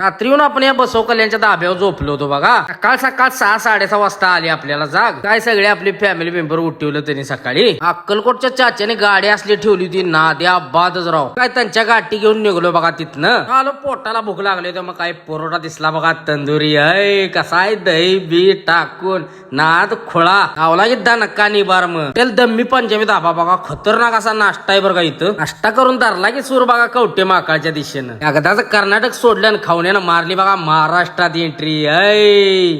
रात्री येऊन आपण या बसव कल्याणच्या धाब्यावर झोपलो होतो बघा. सकाळ सकाळ 6-6:30 वाजता आली आपल्याला जाग. काय सगळे आपली फॅमिली मेंबर उठवलं त्यांनी सकाळी. अक्कलकोटच्या चाच्याने गाडी असली ठेवली होती नाद्या बादच राव. काय त्यांच्या गाठी घेऊन निघलो बघा तिथनं. आलो पोटाला भूक लागली तर मग काय परोठा दिसला बघा तंदुरी. कसा आहे दही बी टाकून नाद खोळा आवला की नक्का निबार. मग त्याला दम्मी पंजाबी धाबा बघा खतरनाक असा नाश्ता आहे बरं का. इथं नाश्ता करून धरला की सूर बघा कवटे माकाळच्या दिशेनं. एकदाच कर्नाटक सोडलं आणि खावण्यानं मारली बघा महाराष्ट्रात एंट्री.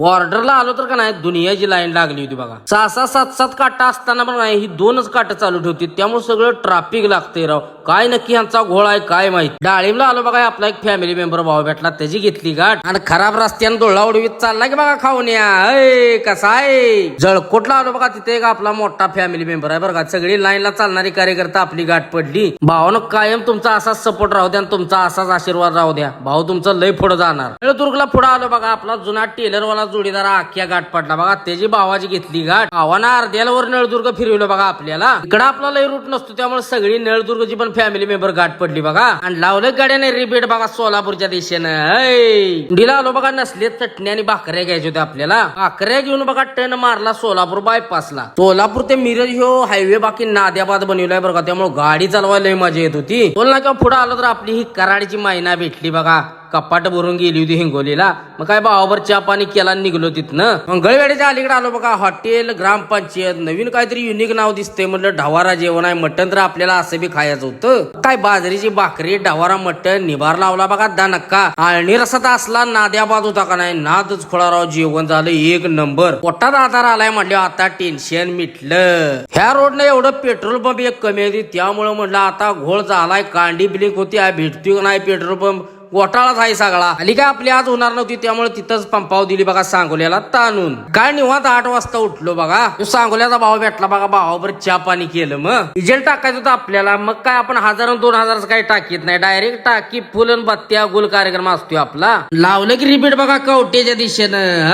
ऑर्डरला आलो तर का नाही दुनियाची लाईन लागली होती बघा. 6-7 काटा असताना पण नाही ही 2च काटा चालू ठेवती. त्यामुळे सगळं ट्रॅफिक लागतंय राव. काय नक्की ह्यांचा घोळ आहे काय माहित. डाळिंबला आलो बघा आपला एक फॅमिली मेंबर भाऊ भेटला त्याची घेतली गाठ आणि खराब रस्त्यानं डोळा उडवीत चालला की बघा खावण्या. कसा आहे जळकोटला आलो बघा तिथे एक आपला मोठा फॅमिली मेंबर आहे बरं का. सगळी लाईनला चालणारी कार्यकर्ता आपली गाठ पडली. भावानं कायम तुमचा असाच सपोर्ट राहू द्या आणि तुमचा असाच आशीर्वाद राहू द्या. भाऊ तुमचं लय पुढे जाणार. नळदुर्गला पुढे आलो बघा आपला जुना टेलरवाला जोडीदार आख्या गाठ पडला बघा. त्याची भावाची घेतली गाठ. भावानं अर्ध्याला वर नळदुर्ग फिरवलं बघा आपल्याला. इकडं आपला लय रूट नसतो त्यामुळे सगळी नळदुर्गची पण फॅमिली मेंबर गाठ पडली बघा. आणि लावलं गाड्याने रिपीट बघा सोलापूरच्या दिशेनं. दिला आलो बघा नसले चटणी आणि भाकऱ्या घ्यायच्या होत्या आपल्याला. भाकऱ्या घेऊन बघा टन मारला सोलापूर बायपासला. सोलापूर ते मिरज ह्यो हायवे बाकी नाद्याबाद बनवलाय बरं का. त्यामुळे गाडी चालवायला लय मजा येत होती. टोल नाक्यावर पुढे आलो तर आपली ही कराडची मैना भेटली बघा. कपाट भरून गेली होती हिंगोलीला. मग काय भावावर चहा पाणी केला निघलो तिथनं. मंगळवेड्याच्या अलीकडे आलो बघा हॉटेल ग्रामपंचायत. नवीन काहीतरी युनिक नाव दिसतंय म्हणलं ढवारा जेवण आहे. मटण तर आपल्याला असं बी खायचं होतं. काय बाजरीची भाकरी ढवारा मटण निभार लावला बघा नक्का. आळणी रसात असला नाद्याबाद होता का नाही नादच खोळाराव. जेवण झालं एक नंबर. पोटात आधार आलाय म्हटलं आता टेन्शन मिटलं. ह्या रोडने एवढं पेट्रोल पंप एक कमी आहे त्यामुळे म्हटलं आता घोळ झालाय. कांडी ब्लिंक होती भेटतोय का नाही पेट्रोल पंप घोटाळाच आहे सगळा. आली काय आपली आज होणार नव्हती त्यामुळे तिथंच पंपाव दिली बघा सांगोल्याला ताणून. काय निवांत 8 वाजता उठलो बघा. सांगोल्याचा भाव भेटला बघा. भावावर चहा पाणी केलं. मग डिझेल टाकायचं होतं आपल्याला. मग काय आपण 1000-2000 काही टाकीत नाही. डायरेक्ट टाकी फुल आणि बत्त्या गोल कार्यक्रम असतोय आपला. लावलं की रिपीट बघा कवटेच्या दिशेनं.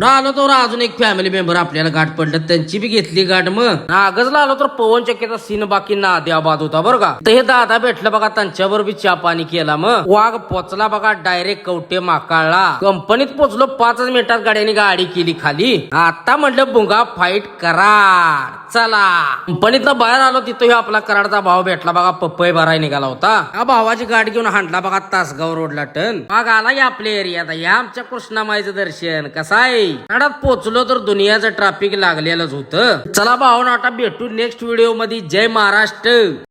आलो तर अजून एक फॅमिली मेंबर आपल्याला गाठ पडलं त्यांची बी घेतली गाठ. मग नागजला आलो तर पवन चक्कीचा सीन बाकी नाद्याबाद होता बरं का. तर हे दादा भेटलं बघा त्यांच्यावर बी चहा पाणी केला. मग वाघ पोचला बघा डायरेक्ट कवटे माकाळला. कंपनीत पोचलो 5 मिनिटात गाड्याने गाडी केली खाली. आता म्हटलं बुंगा फाईट कराड चला. कंपनीतनं बाहेर आलो तिथं आपला कराडचा भाव भेटला बघा. पपई भराय निघाला होता. हा भावाची गाडी घेऊन हांडला बघा तासगाव रोडला टन. मग आला या आपल्या एरियात. या आमच्या कृष्णामाईचं दर्शन कसं आहे. कराडात पोचलो तर दुनियाचं ट्रॅफिक लागलेलंच होतं. चला भावानं आता भेटू नेक्स्ट व्हिडिओ मध्ये. जय महाराष्ट्र.